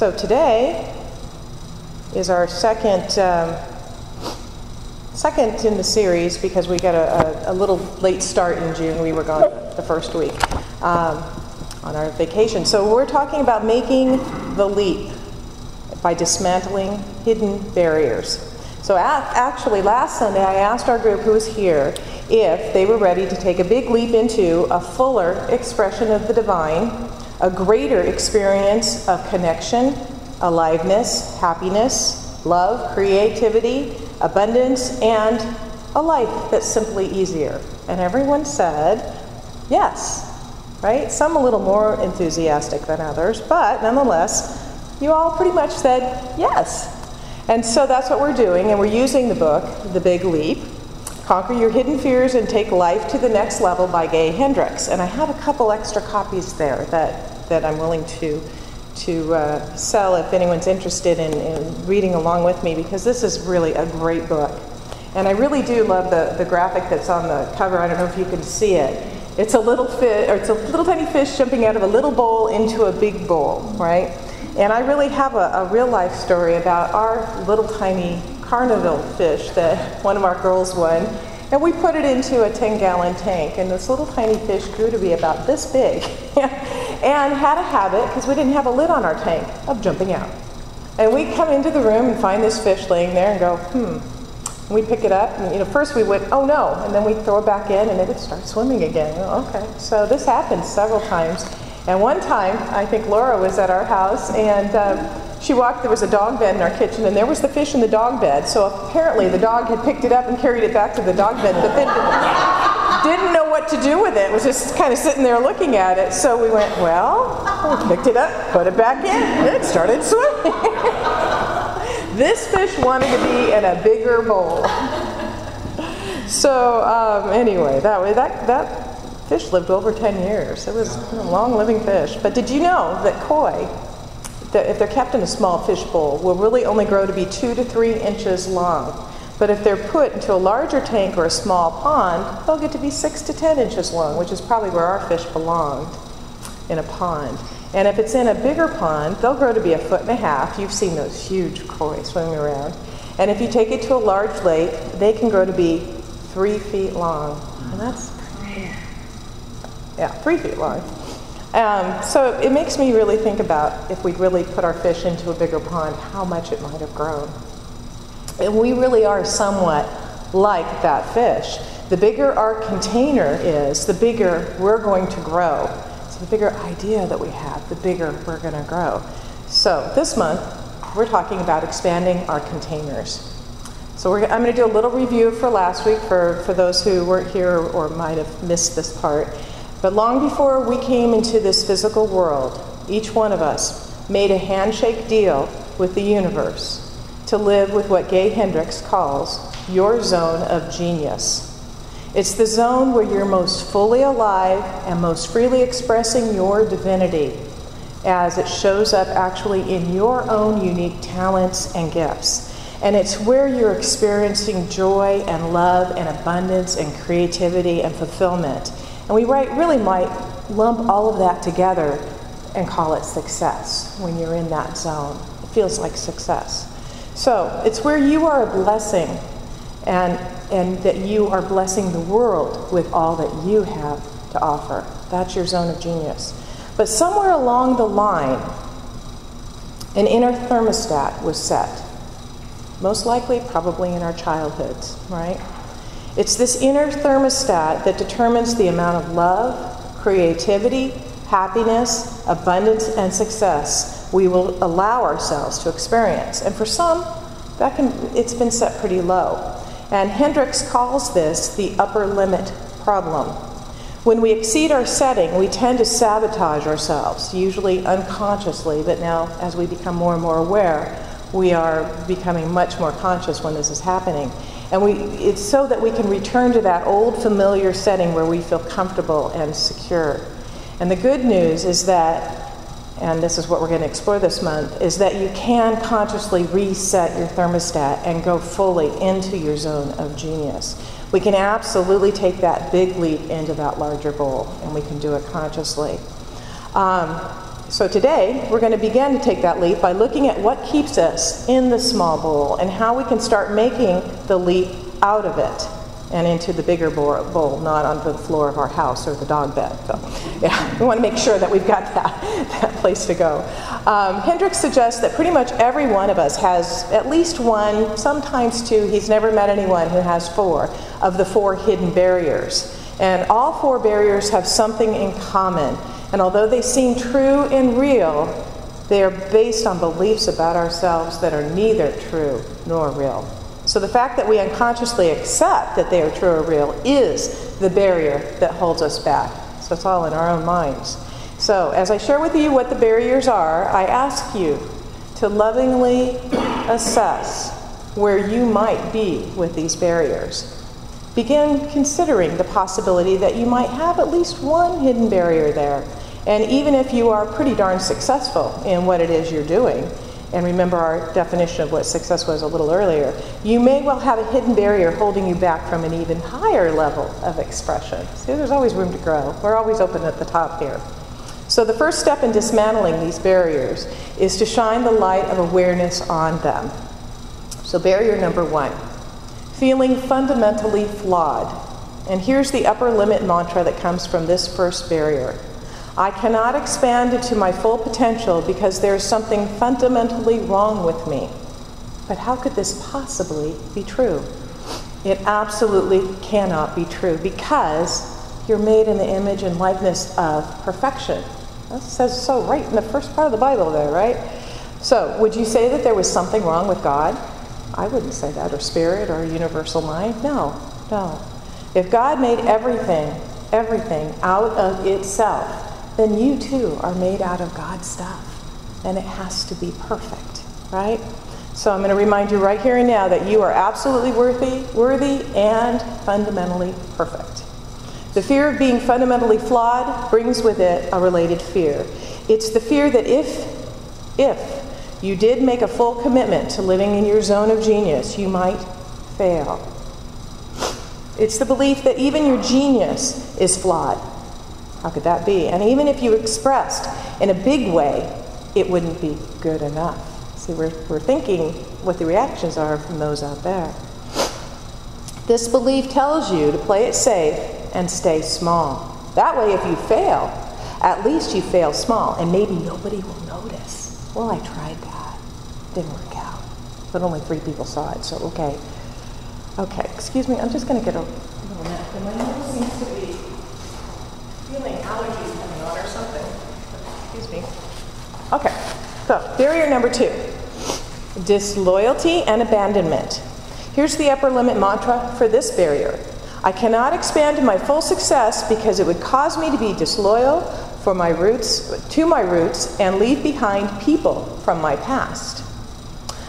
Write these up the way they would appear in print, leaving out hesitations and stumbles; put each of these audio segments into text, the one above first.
So today is our second in the series, because we got a little late start in June. We were gone the first week on our vacation. So we're talking about making the leap by dismantling hidden barriers. So actually last Sunday I asked our group who was here if they were ready to take a big leap into a fuller expression of the divine, a greater experience of connection, aliveness, happiness, love, creativity, abundance, and a life that's simply easier. And everyone said yes, right? Some a little more enthusiastic than others, but nonetheless, you all pretty much said yes. And so that's what we're doing, and we're using the book, The Big Leap, Conquer Your Hidden Fears and Take Life to the Next Level by Gay Hendricks. And I have a couple extra copies there that I'm willing to sell if anyone's interested in reading along with me, because this is really a great book. And I really do love the graphic that's on the cover. I don't know if you can see it. It's a little fish, or it's a little tiny fish jumping out of a little bowl into a big bowl, right? And I really have a real life story about our little tiny carnival fish that one of our girls won. And we put it into a 10-gallon tank, and this little tiny fish grew to be about this big and had a habit, because we didn't have a lid on our tank, of jumping out. And we come into the room and find this fish laying there and go, And we pick it up, and first we went, oh no, and then we throw it back in and it would start swimming again. Oh, okay, so this happened several times. And one time, I think Laura was at our house, and she walked, there was a dog bed in our kitchen, and there was the fish in the dog bed. So apparently the dog had picked it up and carried it back to the dog bed, but then didn't know what to do with it. It was just kind of sitting there looking at it. So we went, well, we picked it up, put it back in, and it started swimming. This fish wanted to be in a bigger bowl. So anyway, that fish lived over 10 years. It was a long living fish. But did you know that koi, that if they're kept in a small fish bowl, will really only grow to be 2 to 3 inches long? But if they're put into a larger tank or a small pond, they'll get to be 6 to 10 inches long, which is probably where our fish belonged, in a pond. And if it's in a bigger pond, they'll grow to be 1.5 feet. You've seen those huge koi swimming around. And if you take it to a large lake, they can grow to be 3 feet long. And that's 3 feet long. So it makes me really think about, if we'd really put our fish into a bigger pond, how much it might have grown. And we really are somewhat like that fish. The bigger our container is, the bigger we're going to grow. So the bigger idea that we have, the bigger we're going to grow. So this month, we're talking about expanding our containers. So I'm going to do a little review for last week for those who weren't here or might have missed this part. But long before we came into this physical world, each one of us made a handshake deal with the universe to live with what Gay Hendricks calls your zone of genius. It's the zone where you're most fully alive and most freely expressing your divinity, as it shows up actually in your own unique talents and gifts. And it's where you're experiencing joy and love and abundance and creativity and fulfillment. And we really might lump all of that together and call it success when you're in that zone. It feels like success. So it's where you are a blessing, and that you are blessing the world with all that you have to offer. That's your zone of genius. But somewhere along the line, an inner thermostat was set. Most likely, probably in our childhoods, right? It's this inner thermostat that determines the amount of love, creativity, happiness, abundance, and success we will allow ourselves to experience. And for some, it's been set pretty low. And Hendricks calls this the upper limit problem. When we exceed our setting, we tend to sabotage ourselves, usually unconsciously, but now as we become more and more aware, we are becoming much more conscious when this is happening. And it's so that we can return to that old familiar setting where we feel comfortable and secure. And the good news is that, and this is what we're going to explore this month, is that you can consciously reset your thermostat and go fully into your zone of genius. We can absolutely take that big leap into that larger bowl, and we can do it consciously. So today, we're going to begin to take that leap by looking at what keeps us in the small bowl and how we can start making the leap out of it and into the bigger bowl, not onto the floor of our house or the dog bed. So, yeah, we want to make sure that we've got that place to go. Hendricks suggests that pretty much every one of us has at least one, sometimes two. He's never met anyone who has 4 of the 4 hidden barriers. And all 4 barriers have something in common. And although they seem true and real, they are based on beliefs about ourselves that are neither true nor real. So the fact that we unconsciously accept that they are true or real is the barrier that holds us back. So it's all in our own minds. So as I share with you what the barriers are, I ask you to lovingly assess where you might be with these barriers. Begin considering the possibility that you might have at least one hidden barrier there. And even if you are pretty darn successful in what it is you're doing, and remember our definition of what success was a little earlier, you may well have a hidden barrier holding you back from an even higher level of expression. See, there's always room to grow. We're always open at the top here. So the first step in dismantling these barriers is to shine the light of awareness on them. So barrier number 1, feeling fundamentally flawed. And here's the upper limit mantra that comes from this first barrier. I cannot expand into my full potential because there is something fundamentally wrong with me. But how could this possibly be true? It absolutely cannot be true because you're made in the image and likeness of perfection. That says so right in the first part of the Bible there, right? So would you say that there was something wrong with God? I wouldn't say that, or spirit, or universal mind. No. If God made everything out of itself, then you too are made out of God's stuff. And it has to be perfect, right? So I'm going to remind you right here and now that you are absolutely worthy and fundamentally perfect. The fear of being fundamentally flawed brings with it a related fear. It's the fear that if you did make a full commitment to living in your zone of genius, you might fail. It's the belief that even your genius is flawed. How could that be? And even if you expressed in a big way, it wouldn't be good enough. See, we're thinking what the reactions are from those out there. This belief tells you to play it safe and stay small. That way, if you fail, at least you fail small, and maybe nobody will notice. Well, I tried that. Didn't work out. But only 3 people saw it, so okay. Okay, excuse me, I'm just going to get a little napkin. My nose seems to be feeling allergies coming on or something. Excuse me. Okay, so barrier number 2, disloyalty and abandonment. Here's the upper limit mantra for this barrier. I cannot expand to my full success because it would cause me to be disloyal to my roots and leave behind people from my past.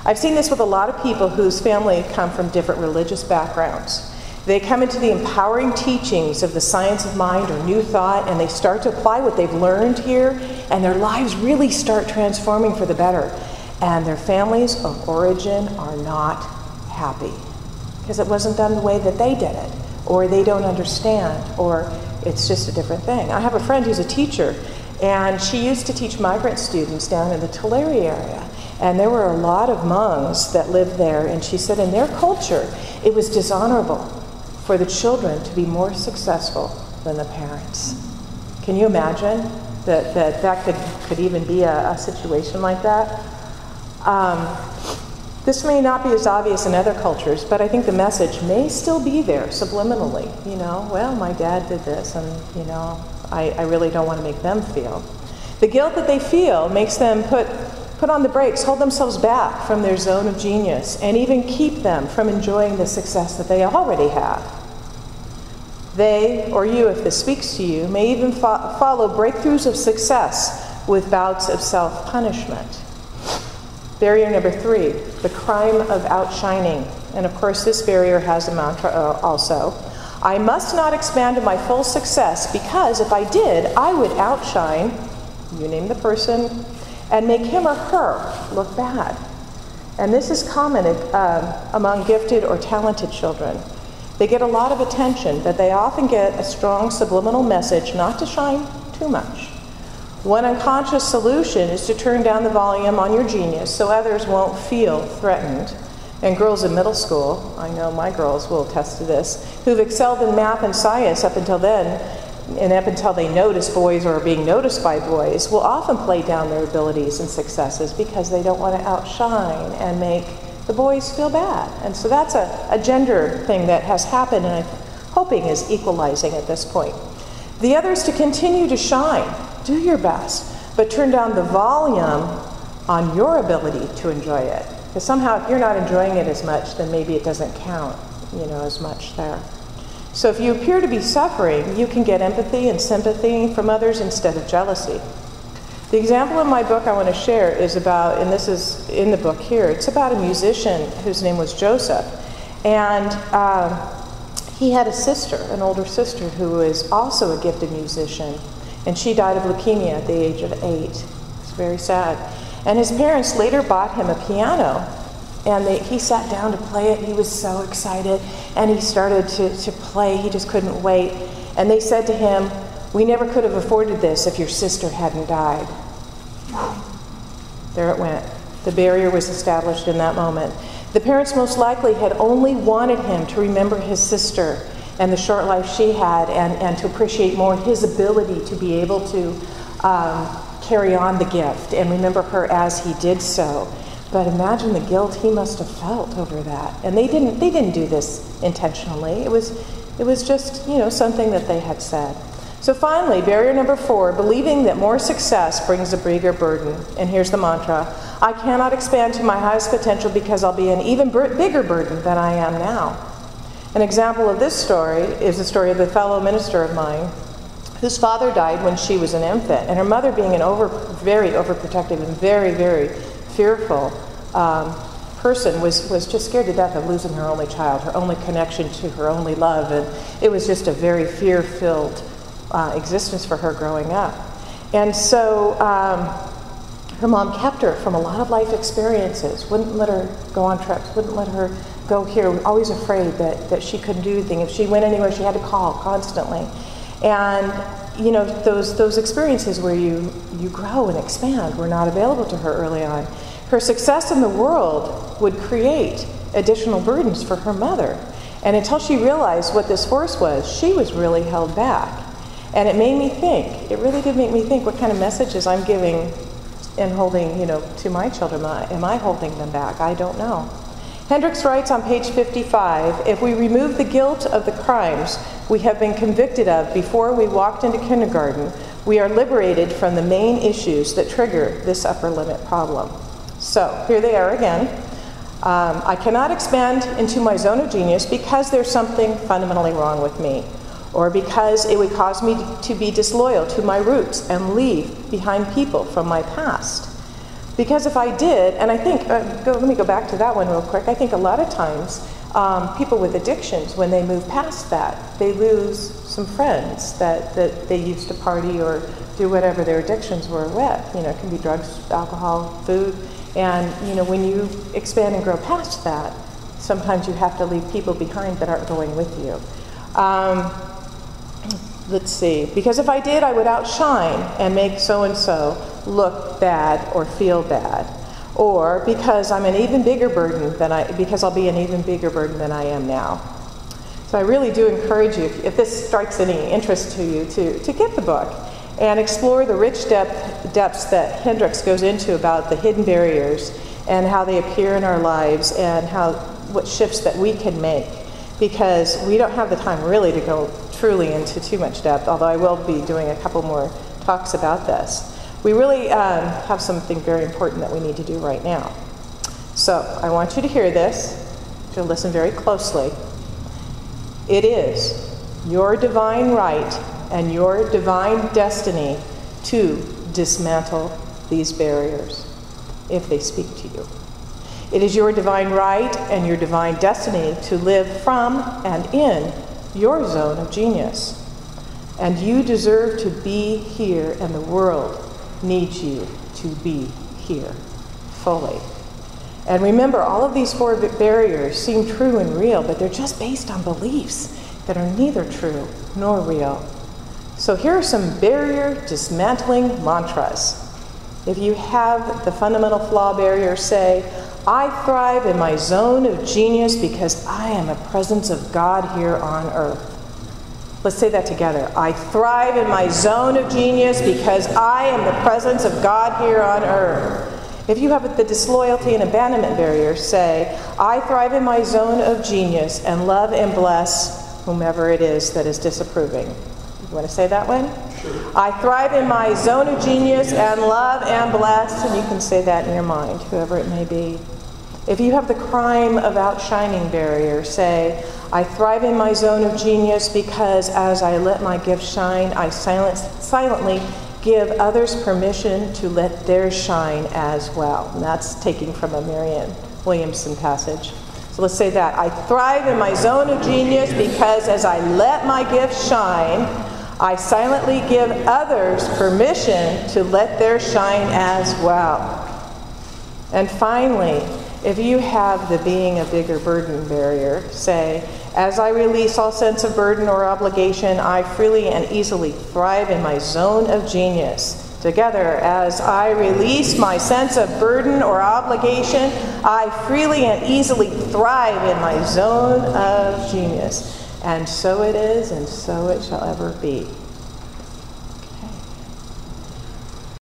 I've seen this with a lot of people whose family come from different religious backgrounds. They come into the empowering teachings of the science of mind or new thought, and they start to apply what they've learned here, and their lives really start transforming for the better. And their families of origin are not happy because it wasn't done the way that they did it, or they don't understand, or it's just a different thing. I have a friend who's a teacher, and she used to teach migrant students down in the Tulare area. And there were a lot of Hmонgs that lived there, and she said in their culture, it was dishonorable for the children to be more successful than the parents. Can you imagine that could even be a situation like that? This may not be as obvious in other cultures, but I think the message may still be there subliminally. You know, well, my dad did this, and you know, I really don't want to make them feel. The guilt that they feel makes them put on the brakes, hold themselves back from their zone of genius, and even keep them from enjoying the success that they already have. They, or you, if this speaks to you, may even follow breakthroughs of success with bouts of self-punishment. Barrier number 3, the crime of outshining. And of course, this barrier has a mantra also. I must not expand to my full success because if I did, I would outshine, you name the person, and make him or her look bad. And this is common among gifted or talented children. They get a lot of attention, but they often get a strong subliminal message not to shine too much. One unconscious solution is to turn down the volume on your genius so others won't feel threatened. And girls in middle school, I know my girls will attest to this, who've excelled in math and science up until then, and up until they notice boys or are being noticed by boys, will often play down their abilities and successes because they don't want to outshine and make the boys feel bad. And so that's a gender thing that has happened and I'm hoping is equalizing at this point. The other is to continue to shine. Do your best, but turn down the volume on your ability to enjoy it. Because somehow if you're not enjoying it as much, then maybe it doesn't count, as much there. So if you appear to be suffering, you can get empathy and sympathy from others instead of jealousy. The example in my book I want to share is about, and this is in the book here, it's about a musician whose name was Joseph. And he had a sister, an older sister, who was also a gifted musician. And she died of leukemia at the age of 8. It's very sad. And his parents later bought him a piano. And he sat down to play it. He was so excited. And he started to play. He just couldn't wait. And they said to him, "We never could have afforded this if your sister hadn't died." There it went. The barrier was established in that moment. The parents most likely had only wanted him to remember his sister and the short life she had, and to appreciate more his ability to be able to carry on the gift and remember her as he did so. But imagine the guilt he must have felt over that. And they didn't do this intentionally. It was just, something that they had said. So finally, barrier number 4, believing that more success brings a bigger burden. And here's the mantra: I cannot expand to my highest potential because I'll be an even bigger burden than I am now. An example of this story is the story of a fellow minister of mine whose father died when she was an infant, and her mother, being very overprotective and very, very fearful person, was just scared to death of losing her only child, her only connection to her only love, and it was just a very fear-filled existence for her growing up. And so her mom kept her from a lot of life experiences, wouldn't let her go on trips, wouldn't let her go here, always afraid that she couldn't do anything. If she went anywhere, she had to call constantly. And those experiences where you grow and expand were not available to her early on. Her success in the world would create additional burdens for her mother. And until she realized what this force was, she was really held back. And it made me think, it really did make me think what kind of messages I'm giving and holding, to my children. Am I holding them back? I don't know. Hendricks writes on page 55, if we remove the guilt of the crimes we have been convicted of before we walked into kindergarten, we are liberated from the main issues that trigger this upper limit problem. So here they are again. I cannot expand into my zone of genius because there's something fundamentally wrong with me, or because it would cause me to be disloyal to my roots and leave behind people from my past. Because if I did, and I think, let me go back to that one real quick. I think a lot of times people with addictions, when they move past that, they lose some friends that they used to party or do whatever their addictions were with. It can be drugs, alcohol, food. And when you expand and grow past that, sometimes you have to leave people behind that aren't going with you. Let's see. Because if I did, I would outshine and make so-and-so look bad or feel bad. Or because I'm an even bigger burden because I'll be an even bigger burden than I am now. So I really do encourage you, if this strikes any interest to you, to get the book and explore the rich depths that Hendricks goes into about the hidden barriers and how they appear in our lives and what shifts that we can make. Because we don't have the time really to go truly into too much depth, although I will be doing a couple more talks about this. We really have something very important that we need to do right now. So I want you to hear this, to listen very closely. It is your divine right and your divine destiny to dismantle these barriers if they speak to you. It is your divine right and your divine destiny to live from and in your zone of genius. And you deserve to be here, and the world needs you to be here fully. And remember, all of these 4 barriers seem true and real, but they're just based on beliefs that are neither true nor real. So here are some barrier dismantling mantras. If you have the fundamental flaw barrier, say, I thrive in my zone of genius because I am a presence of God here on earth. Let's say that together. I thrive in my zone of genius because I am the presence of God here on earth. If you have the disloyalty and abandonment barrier, say, I thrive in my zone of genius and love and bless whomever it is that is disapproving. You want to say that one? Sure. I thrive in my zone of genius and love and bless, and you can say that in your mind, whoever it may be. If you have the crime of outshining barrier, say, I thrive in my zone of genius because as I let my gift shine, I silently give others permission to let theirs shine as well. And that's taking from a Marianne Williamson passage. So let's say that. I thrive in my zone of genius because as I let my gift shine, I silently give others permission to let theirs shine as well. And finally, if you have the being a bigger burden barrier, say, as I release all sense of burden or obligation, I freely and easily thrive in my zone of genius. Together, as I release my sense of burden or obligation, I freely and easily thrive in my zone of genius. And so it is, and so it shall ever be.